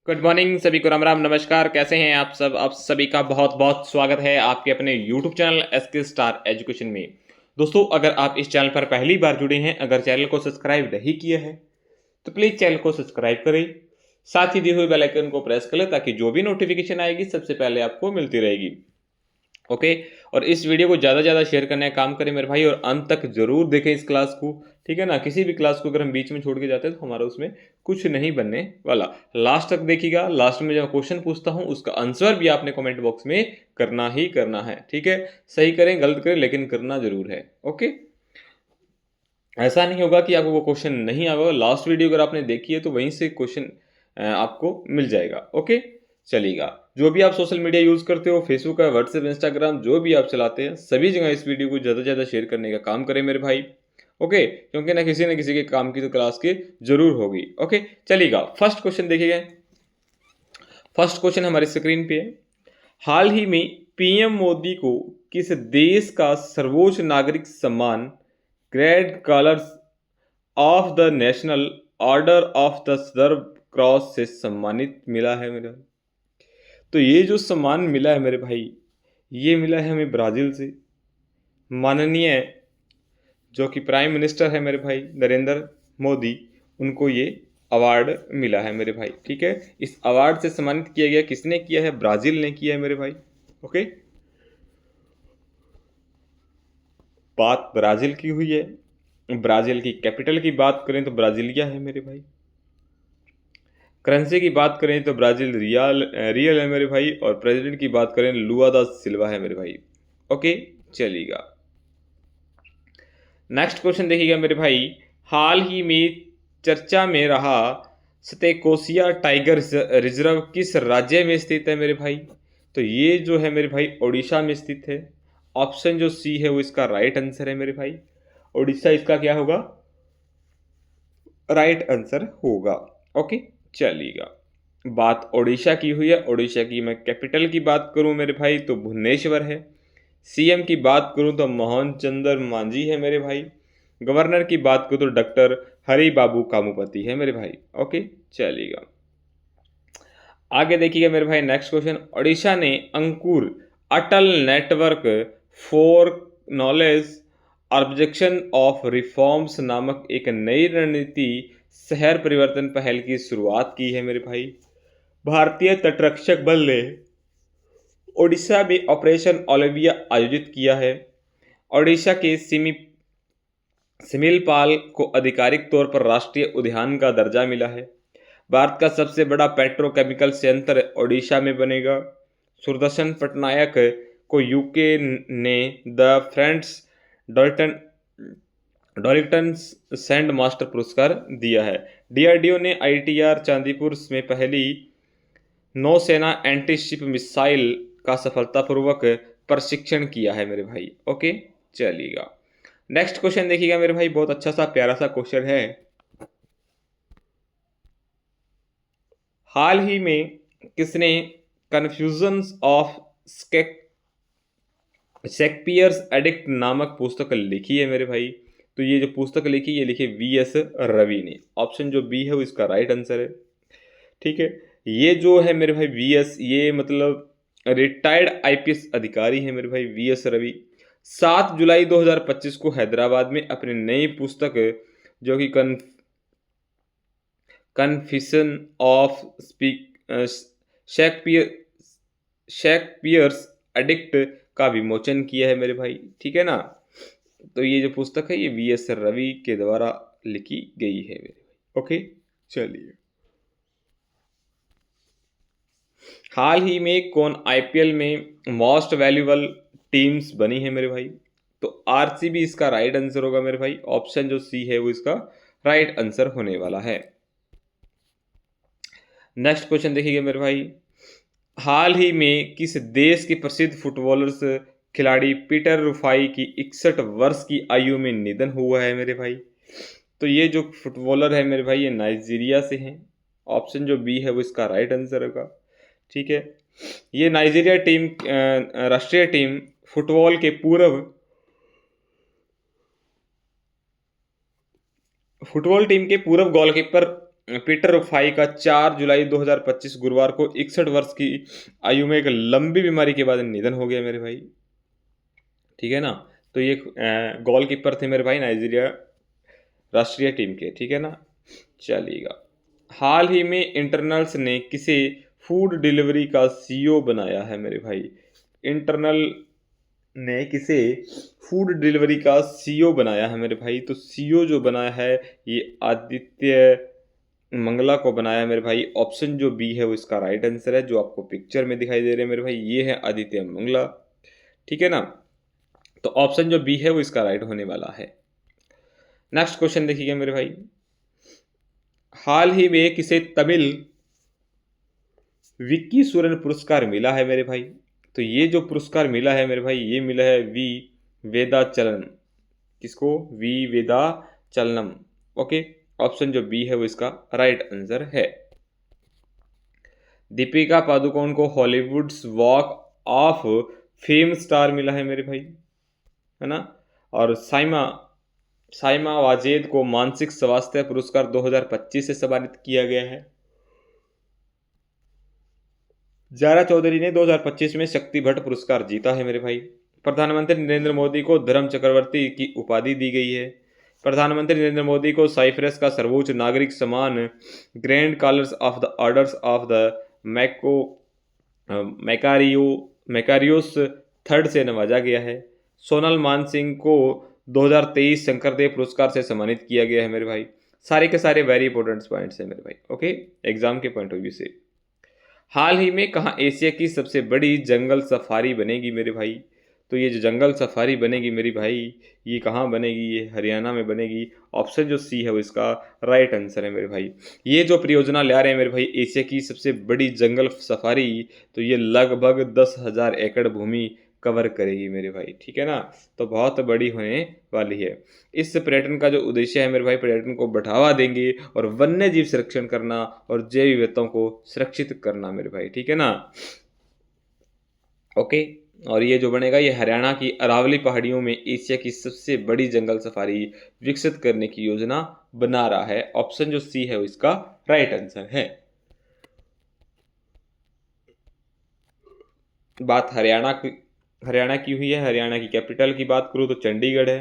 Good morning सभी को, राम राम, नमस्कार। कैसे हैं आप सब? आप सभी का बहुत बहुत स्वागत है आपके अपने YouTube channel SK Star Education में। दोस्तों, अगर आप इस चैनल पर पहली बार जुड़े हैं, अगर चैनल को सब्सक्राइब नहीं किया है तो प्लीज़ चैनल को सब्सक्राइब करें। साथ ही दिए हुए बेल आइकन को प्रेस करें ताकि जो भी नोटिफिकेशन आएगी सबसे पहले आपको मिलती रहेगी। ओके। और इस वीडियो को ज़्यादा से ज़्यादा शेयर करने का काम करें मेरे भाई, और अंत तक जरूर देखें इस क्लास को। ठीक है ना? किसी भी क्लास को अगर हम बीच में छोड़ के जाते हैं तो हमारा उसमें कुछ नहीं बनने वाला। लास्ट तक देखिएगा। लास्ट में जब क्वेश्चन पूछता हूँ उसका आंसर भी आपने कमेंट बॉक्स में करना ही करना है। ठीक है? सही करें गलत करें लेकिन करना जरूर है। ओके। ऐसा नहीं होगा कि आपको वो क्वेश्चन नहीं आएगा। लास्ट वीडियो अगर आपने देखी है तो वहीं से क्वेश्चन आपको मिल जाएगा। ओके। चलिएगा। जो भी आप सोशल मीडिया यूज़ करते हो, फेसबुक है, व्हाट्सएप, इंस्टाग्राम, जो भी आप चलाते हैं, सभी जगह इस वीडियो को ज़्यादा से ज़्यादा शेयर करने का काम करें मेरे भाई। ओके। क्योंकि ना किसी के काम की तो क्लास की जरूर होगी। ओके। चलिएगा। फर्स्ट क्वेश्चन देखिएगा। फर्स्ट क्वेश्चन हमारी स्क्रीन पे है। हाल ही में पीएम मोदी को किस देश का सर्वोच्च नागरिक सम्मान Grand Collars of the National Order of the Southern Cross से सम्मानित मिला है मेरे? तो ये जो सम्मान मिला है मेरे भाई, ये मिला है हमें ब्राज़ील से। माननीय जो कि प्राइम मिनिस्टर है मेरे भाई नरेंद्र मोदी, उनको ये अवार्ड मिला है मेरे भाई। ठीक है? इस अवार्ड से सम्मानित किया गया। किसने किया है? ब्राज़ील ने किया है मेरे भाई। ओके। बात ब्राज़ील की हुई है। ब्राज़ील की कैपिटल की बात करें तो ब्राज़ीलिया है मेरे भाई। करेंसी की बात करें तो ब्राज़ील रियल है मेरे भाई। और प्रेसिडेंट की बात करें लुआ दा सिल्वा है मेरे भाई। ओके। चलिएगा। नेक्स्ट क्वेश्चन देखिएगा मेरे भाई। हाल ही में चर्चा में रहा सतेकोसिया टाइगर रिजर्व किस राज्य में स्थित है मेरे भाई? तो ये जो है मेरे भाई ओडिशा में स्थित है। ऑप्शन जो सी है वो इसका राइट आंसर है मेरे भाई। ओडिशा इसका क्या होगा? राइट आंसर होगा। ओके। चलिएगा। बात ओडिशा की हुई है। ओडिशा की मैं कैपिटल की बात करूं मेरे भाई तो भुवनेश्वर है। सीएम की बात करूं तो मोहन चंद्र मांझी है मेरे भाई। गवर्नर की बात करूं तो डॉक्टर हरि बाबू कामुपति है मेरे भाई। ओके। चलिएगा। आगे देखिएगा मेरे भाई। Next question. ओडिशा ने Ankur Atal network for knowledge objection of reforms नामक एक नई रणनीति शहर परिवर्तन पहल की शुरुआत की है मेरे भाई। भारतीय तटरक्षक बल ने ओडिशा में ऑपरेशन ओलिविया आयोजित किया है। ओडिशा के सिमिलपाल को आधिकारिक तौर पर राष्ट्रीय उद्यान का दर्जा मिला है। भारत का सबसे बड़ा पेट्रोकेमिकल संयंत्र ओडिशा में बनेगा। सुदर्शन पटनायक को यूके ने the Friends Dalton Darlington Sand Master पुरस्कार दिया है। डीआरडीओ ने आईटीआर चांदीपुर में पहली नौसेना एंटी शिप मिसाइल का सफलतापूर्वक प्रशिक्षण किया है मेरे भाई। ओके। चलिएगा। नेक्स्ट क्वेश्चन देखिएगा मेरे भाई। बहुत अच्छा सा प्यारा सा क्वेश्चन है। हाल ही में किसने कन्फ्यूजन्स ऑफ शेक्सपियर्स एडिक्ट नामक पुस्तक लिखी है मेरे भाई? तो ये जो पुस्तक लिखी ये लिखी वीएस रवि ने। ऑप्शन जो बी है वो इसका राइट आंसर है। ठीक है? ये जो है मेरे भाई वीएस, ये मतलब रिटायर्ड आईपीएस अधिकारी है मेरे भाई वीएस रवि। 7 जुलाई 2025 को हैदराबाद में अपनी नई पुस्तक जो कि कन्फिशन ऑफ शेक्सपियर शेक्सपियर्स एडिक्ट का विमोचन किया है मेरे भाई। ठीक है ना? तो ये जो पुस्तक है ये वीएस रवि के द्वारा लिखी गई है मेरे भाई। ओके। चलिए। हाल ही में कौन आईपीएल में मोस्ट वैल्यूएबल टीम्स बनी है मेरे भाई? तो आरसीबी इसका राइट आंसर होगा मेरे भाई। ऑप्शन जो सी है वो इसका राइट आंसर होने वाला है। नेक्स्ट क्वेश्चन देखिएगा मेरे भाई। हाल ही में किस देश के प्रसिद्ध फुटबॉलर्स खिलाड़ी पीटर रुफाई की 61 वर्ष की आयु में निधन हुआ है मेरे भाई? तो ये जो फुटबॉलर है मेरे भाई ये नाइजीरिया से हैं। ऑप्शन जो बी है वो इसका राइट आंसर होगा। ठीक है? ये नाइजीरिया टीम राष्ट्रीय टीम फुटबॉल के पूर्व गोलकीपर पीटर रुफाई का 4 जुलाई 2025 गुरुवार को 61 वर्ष की आयु में एक लंबी बीमारी के बाद निधन हो गया मेरे भाई। ठीक है ना। तो ये गोलकीपर थे मेरे भाई नाइजीरिया राष्ट्रीय टीम के। ठीक है ना, चलिएगा। हाल ही में इंटरनल्स ने किसे फूड डिलीवरी का सीईओ बनाया है मेरे भाई? इंटरनल ने किसे फूड डिलीवरी का सीईओ बनाया है मेरे भाई? तो सीईओ जो बनाया है ये आदित्य मंगला को बनाया मेरे भाई। ऑप्शन जो बी है वो इसका राइट आंसर है, जो आपको पिक्चर में दिखाई दे रहे हैं मेरे भाई, ये है आदित्य मंगला। ठीक है ना, तो ऑप्शन जो बी है वो इसका राइट होने वाला है। नेक्स्ट क्वेश्चन देखिएगा मेरे भाई। हाल ही में किसे तमिल विक्की सूरन पुरस्कार मिला है मेरे भाई? तो ये जो पुरस्कार मिला है मेरे भाई, ये मिला है वी वेदाचलम। किसको? वी वेदाचलम। ओके, ऑप्शन जो बी है वो इसका राइट आंसर है। दीपिका पादुकोण को Hollywoods walk of fame star मिला है मेरे भाई, है ना। और साइमा वाजेद को मानसिक स्वास्थ्य पुरस्कार 2025 से सम्मानित किया गया है। जारा चौधरी ने 2025 में शक्ति भट्ट पुरस्कार जीता है मेरे भाई। प्रधानमंत्री नरेंद्र मोदी को धर्म चक्रवर्ती की उपाधि दी गई है। प्रधानमंत्री नरेंद्र मोदी को साइप्रस का सर्वोच्च नागरिक सम्मान Grand Collars of the Orders of the Makarios Third से नवाजा गया है। सोनल मानसिंह को 2023 शंकरदेव पुरस्कार से सम्मानित किया गया है मेरे भाई। सारे के सारे वेरी इंपॉर्टेंट पॉइंट्स हैं मेरे भाई, ओके, एग्जाम के पॉइंट ऑफ व्यू से। हाल ही में कहाँ एशिया की सबसे बड़ी जंगल सफारी बनेगी मेरे भाई? तो ये जो जंगल सफारी बनेगी मेरी भाई, ये कहाँ बनेगी? ये हरियाणा में बनेगी। ऑप्शन जो सी है वो इसका राइट आंसर है मेरे भाई। ये जो परियोजना ला रहे हैं मेरे भाई, एशिया की सबसे बड़ी जंगल सफारी, तो ये लगभग 10,000 एकड़ भूमि कवर करेगी मेरे भाई। ठीक है ना, तो बहुत बड़ी होने वाली है। इस पर्यटन का जो उद्देश्य है मेरे भाई, पर्यटन को बढ़ावा देंगे और वन्य जीव संरक्षण करना और जैव विविधताओं को सुरक्षित करना मेरे भाई। ठीक है ना, ओके। और ये जो बनेगा, ये हरियाणा की अरावली पहाड़ियों में एशिया की सबसे बड़ी जंगल सफारी विकसित करने की योजना बना रहा है। ऑप्शन जो सी है वो इसका राइट आंसर है। बात हरियाणा की हुई है। हरियाणा की कैपिटल की बात करूँ तो चंडीगढ़ है।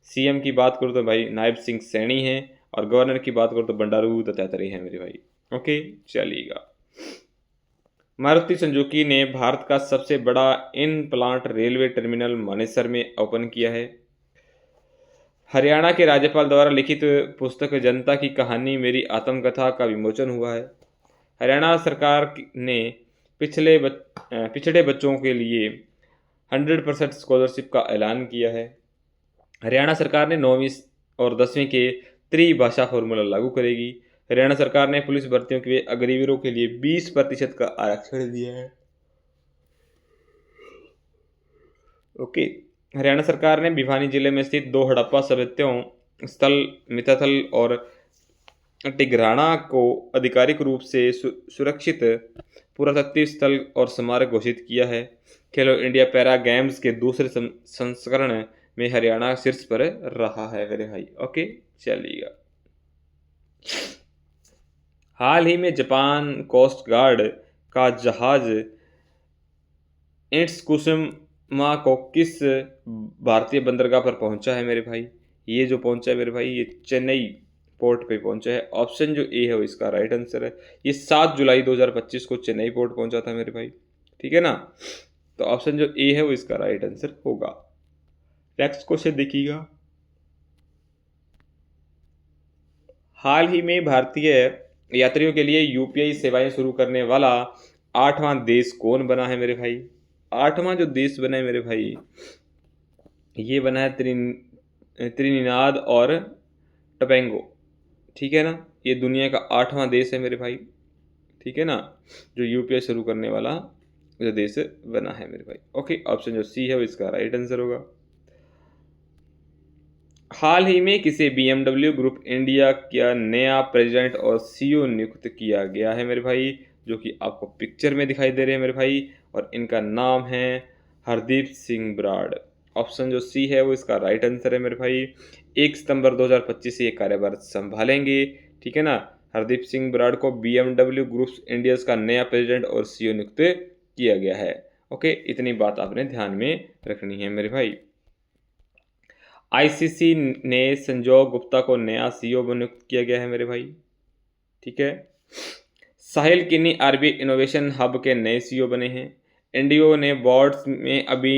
सीएम की बात करूँ तो भाई नायब सिंह सैनी है। और गवर्नर की बात करूँ तो बंडारू दत्तात्रेय है मेरे भाई। ओके, चलिएगा। मारुति सुजुकी ने भारत का सबसे बड़ा in plant railway terminal Manesar में ओपन किया है। हरियाणा के राज्यपाल द्वारा लिखित पुस्तक जनता की कहानी मेरी आत्मकथा का विमोचन हुआ है। हरियाणा सरकार ने पिछड़े बच्चों के लिए 100% स्कॉलरशिप का ऐलान किया है। हरियाणा सरकार ने 9वीं और 10वीं के त्रिभाषा फॉर्मूला लागू करेगी। हरियाणा सरकार ने पुलिस भर्तियों के अग्निवीरों के लिए 20% का आरक्षण दिया है। ओके, हरियाणा सरकार ने भिवानी जिले में स्थित 2 हड़प्पा सभ्यताओं स्थल मिताथल और टिग्राना को आधिकारिक रूप से सुरक्षित पुरातत्व स्थल और स्मारक घोषित किया है। खेलो इंडिया पैरा गेम्स के दूसरे संस्करण में हरियाणा शीर्ष पर रहा है मेरे भाई। ओके, चलिएगा। हाल ही में जापान कोस्ट गार्ड का जहाज इट्स कुसुमा को किस भारतीय बंदरगाह पर पहुंचा है मेरे भाई? ये जो पहुंचा है मेरे भाई, ये चेन्नई पोर्ट पे पहुंचा है। ऑप्शन जो ए है वो इसका राइट आंसर है। ये 7 जुलाई 2025 को चेन्नई पोर्ट पहुंचा था मेरे भाई। ठीक है ना, तो ऑप्शन जो ए है वो इसका राइट आंसर होगा। नेक्स्ट क्वेश्चन देखिएगा। हाल ही में भारतीय यात्रियों के लिए यूपीआई सेवाएं शुरू करने वाला 8वां देश कौन बना है मेरे भाई? 8वां जो देश बना है मेरे भाई, ये बना है त्रिनिदाद और टोबैगो। ठीक है ना, ये दुनिया का 8वां देश है मेरे भाई। ठीक है ना, जो यूपीआई शुरू करने वाला जो देश बना है मेरे भाई। ओके, ऑप्शन जो सी है वो इसका राइट आंसर होगा। हाल ही में किसे BMW ग्रुप इंडिया का नया प्रेसिडेंट और सीईओ नियुक्त किया गया है मेरे भाई, जो कि आपको पिक्चर में दिखाई दे रहे हैं मेरे भाई, और इनका नाम है हरदीप सिंह ब्राड। ऑप्शन जो सी है वो इसका राइट आंसर है मेरे भाई। 1 सितंबर 2025 से ये कार्यभार संभालेंगे। ठीक है ना, हरदीप सिंह बराड़ को BMW ग्रुप इंडिया का नया प्रेसिडेंट और CEO नियुक्त किया गया है। ओके, इतनी बात आपने ध्यान में रखनी है मेरे भाई। ICC ने संजय गुप्ता को नया CEO नियुक्त किया गया है मेरे भाई। ठीक है। साहिल किन्नी RBI इनोवेशन हब के नए CEO बने हैं। इंडियो ने बोर्ड में अभी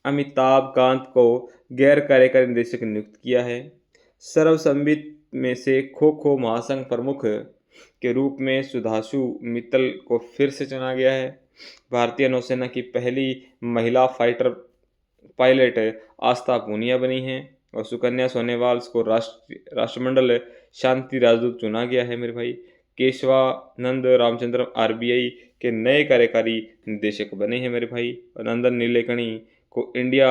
अमिताभ कांत को गैर कार्यकारी निदेशक नियुक्त किया है। सर्वसम्मति में से खो खो महासंघ प्रमुख के रूप में सुधांशु मित्तल को फिर से चुना गया है। भारतीय नौसेना की पहली महिला फाइटर पायलट आस्था पूनिया बनी हैं और सुकन्या सोनेवाल को राष्ट्रमंडल शांति राजदूत चुना गया है मेरे भाई। केशवानंद रामचंद्रन RBI के नए कार्यकारी निदेशक बने हैं मेरे भाई। और नंदन नीलेकणी को इंडिया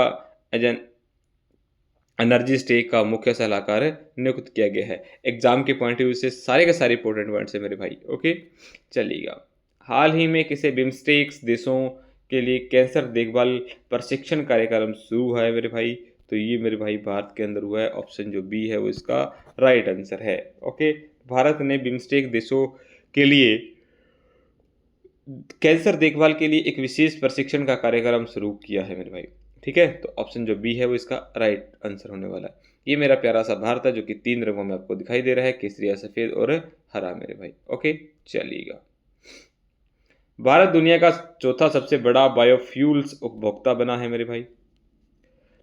एनर्जी स्टेक का मुख्य सलाहकार नियुक्त किया गया है। एग्जाम के पॉइंट ऑफ व्यू से सारे के सारे इंपॉर्टेंट पॉइंट्स है मेरे भाई। ओके, चलिएगा। हाल ही में किसे बिम्स्टेक्स देशों के लिए कैंसर देखभाल प्रशिक्षण कार्यक्रम शुरू हुआ है मेरे भाई? तो ये मेरे भाई भारत के अंदर हुआ है। ऑप्शन जो बी है वो इसका राइट आंसर है। ओके, भारत ने बिम्स्टेक देशों के लिए कैंसर देखभाल के लिए एक विशेष प्रशिक्षण का कार्यक्रम शुरू किया है मेरे भाई। ठीक है, तो ऑप्शन जो बी है वो इसका राइट आंसर होने वाला है। ये मेरा प्यारा सा भारत है जो कि 3 रंगों में आपको दिखाई दे रहा है, केसरिया, सफेद और हरा मेरे भाई। ओके, चलिएगा। भारत दुनिया का चौथा सबसे बड़ा बायोफ्यूल्स उपभोक्ता बना है मेरे भाई।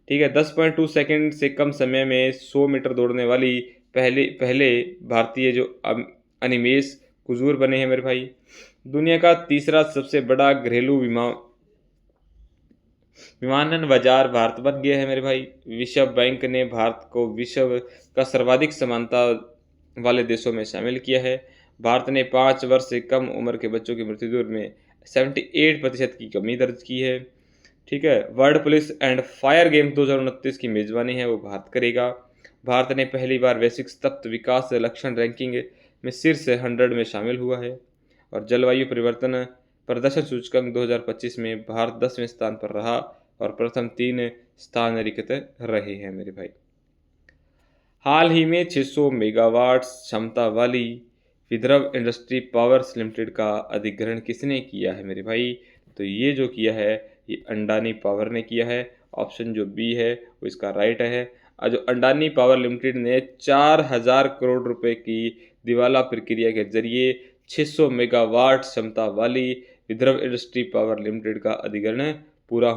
ठीक है, 10.2 सेकंड से कम समय में 100 मीटर दौड़ने वाली पहले भारतीय जो अनिमेश कुजूर बने हैं मेरे भाई। दुनिया का तीसरा सबसे बड़ा घरेलू विमानन बाजार भारत बन गया है मेरे भाई। विश्व बैंक ने भारत को विश्व का सर्वाधिक समानता वाले देशों में शामिल किया है। भारत ने 5 वर्ष से कम उम्र के बच्चों की मृत्यु दर में 78% की कमी दर्ज की है। ठीक है, world police and fire games 2029 की मेजबानी है वो भारत करेगा। भारत ने पहली बार वैश्विक सतत विकास लक्षण रैंकिंग में शीर्ष 100 में शामिल हुआ है। और जलवायु परिवर्तन प्रदर्शन सूचकांक 2025 में भारत 10वें स्थान पर रहा और प्रथम 3 स्थान रिक्त रहे हैं मेरे भाई। हाल ही में 600 मेगावाट क्षमता वाली विदर्भ इंडस्ट्री पावर्स लिमिटेड का अधिग्रहण किसने किया है मेरे भाई? तो ये जो किया है ये अंडानी पावर ने किया है। ऑप्शन जो बी है वो इसका राइट है। जो अंडानी पावर लिमिटेड ने 4000 करोड़ रुपए की दिवाला प्रक्रिया के जरिए 600 मेगावाट क्षमता वाली विदर्भ इंडस्ट्री पावर लिमिटेड का अधिग्रहण पूरा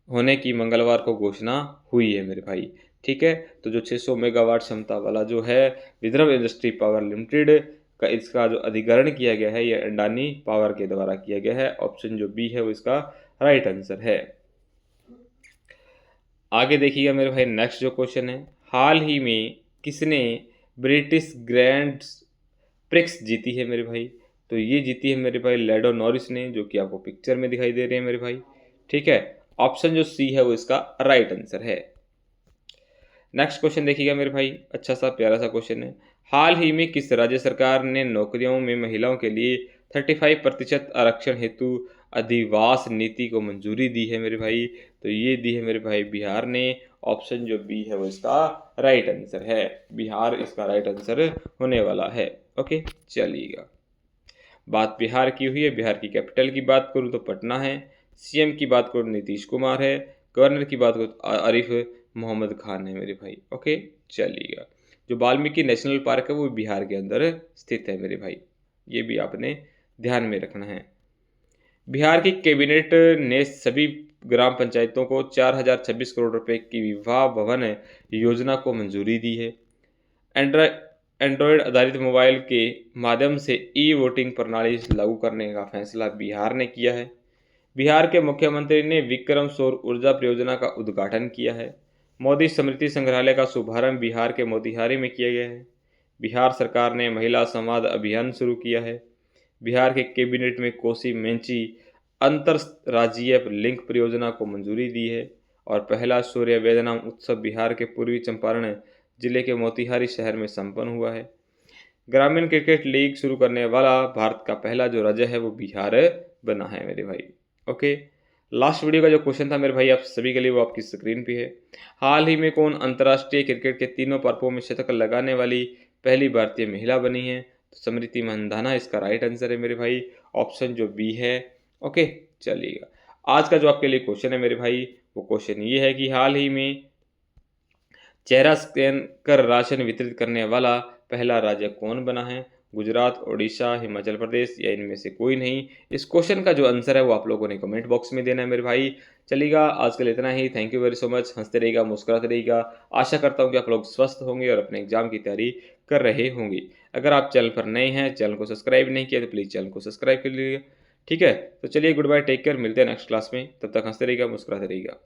होने की मंगलवार को घोषणा हुई है मेरे भाई। ठीक है, तो जो 600 मेगावाट क्षमता वाला जो है विदर्भ इंडस्ट्री पावर लिमिटेड का इसका जो अधिग्रहण किया गया है ये अंडानी पावर के द्वारा किया गया है। ऑप्शन जो बी है वो इसका राइट आंसर है। आगे देखिएगा मेरे भाई, नेक्स्ट जो क्वेश्चन है, हाल ही में किसने ब्रिटिश ग्रैंड प्रिक्स जीती है मेरे भाई? तो ये जीती है मेरे भाई लैंडो नॉरिस ने, जो कि आपको पिक्चर में दिखाई दे रहे हैं मेरे भाई। ठीक है, ऑप्शन जो सी है वो इसका राइट आंसर है। नेक्स्ट क्वेश्चन देखिएगा मेरे भाई, अच्छा सा प्यारा सा क्वेश्चन है। हाल ही में किस राज्य सरकार ने नौकरियों में महिलाओं के लिए 35% आरक्षण हेतु अधिवास नीति को मंजूरी दी है मेरे भाई? तो ये दी है मेरे भाई बिहार ने। ऑप्शन जो बी है वो इसका राइट आंसर है। बिहार इसका राइट आंसर होने वाला है। ओके, चलिएगा। बात बिहार की हुई है, बिहार की कैपिटल की बात करूँ तो पटना है। CM की बात करूँ नीतीश कुमार है। गवर्नर की बात करूँ तो आरिफ मोहम्मद खान है मेरे भाई। ओके, चलिएगा। जो वाल्मीकि नेशनल पार्क है वो बिहार के अंदर स्थित है मेरे भाई, ये भी आपने ध्यान में रखना है। बिहार की कैबिनेट ने सभी ग्राम पंचायतों को 4026 करोड़ रुपए की विवाह भवन योजना को मंजूरी दी है। एंड्रॉयड आधारित मोबाइल के माध्यम से वोटिंग प्रणाली लागू करने का फैसला बिहार ने किया है। बिहार के मुख्यमंत्री ने विक्रम सौर ऊर्जा परियोजना का उद्घाटन किया है। मोदी स्मृति संग्रहालय का शुभारंभ बिहार के मोतिहारी में किया गया है। बिहार सरकार ने महिला संवाद अभियान शुरू किया है। बिहार के कैबिनेट में कोसी मेंची अंतरराज्यीय लिंक परियोजना को मंजूरी दी है। और पहला सूर्य वेदनाम उत्सव बिहार के पूर्वी चंपारण जिले के मोतिहारी शहर में संपन्न हुआ है। ग्रामीण क्रिकेट लीग शुरू करने वाला भारत का पहला जो राज्य है वो बिहार बना है मेरे भाई। ओके, लास्ट वीडियो का जो क्वेश्चन था मेरे भाई आप सभी के लिए, वो आपकी स्क्रीन पे है। हाल ही में कौन अंतर्राष्ट्रीय क्रिकेट के तीनों पर्वों में शतक लगाने वाली पहली भारतीय महिला बनी है? तो स्मृति मंधाना इसका राइट आंसर है मेरे भाई, ऑप्शन जो बी है। ओके, चलिएगा। आज का जो आपके लिए क्वेश्चन है मेरे भाई, वो क्वेश्चन ये है कि हाल ही में चेहरा स्कैन कर राशन वितरित करने वाला पहला राज्य कौन बना है? गुजरात, ओडिशा, हिमाचल प्रदेश या इनमें से कोई नहीं? इस क्वेश्चन का जो आंसर है वो आप लोगों ने कमेंट बॉक्स में देना है मेरे भाई। चलिएगा, आज के लिए इतना ही। Thank you very so much. हंसते रहिएगा, मुस्कुराते रहिएगा। आशा करता हूँ कि आप लोग स्वस्थ होंगे और अपने एग्जाम की तैयारी कर रहे होंगे। अगर आप चैनल पर नए हैं, चैनल को सब्सक्राइब नहीं किया तो प्लीज़ चैनल को सब्सक्राइब कर लीजिए। ठीक है, तो चलिए, गुड बाय, टेक केयर, मिलते हैं नेक्स्ट क्लास में। तब तक हंसते रहिएगा, मुस्कुराते रहिएगा।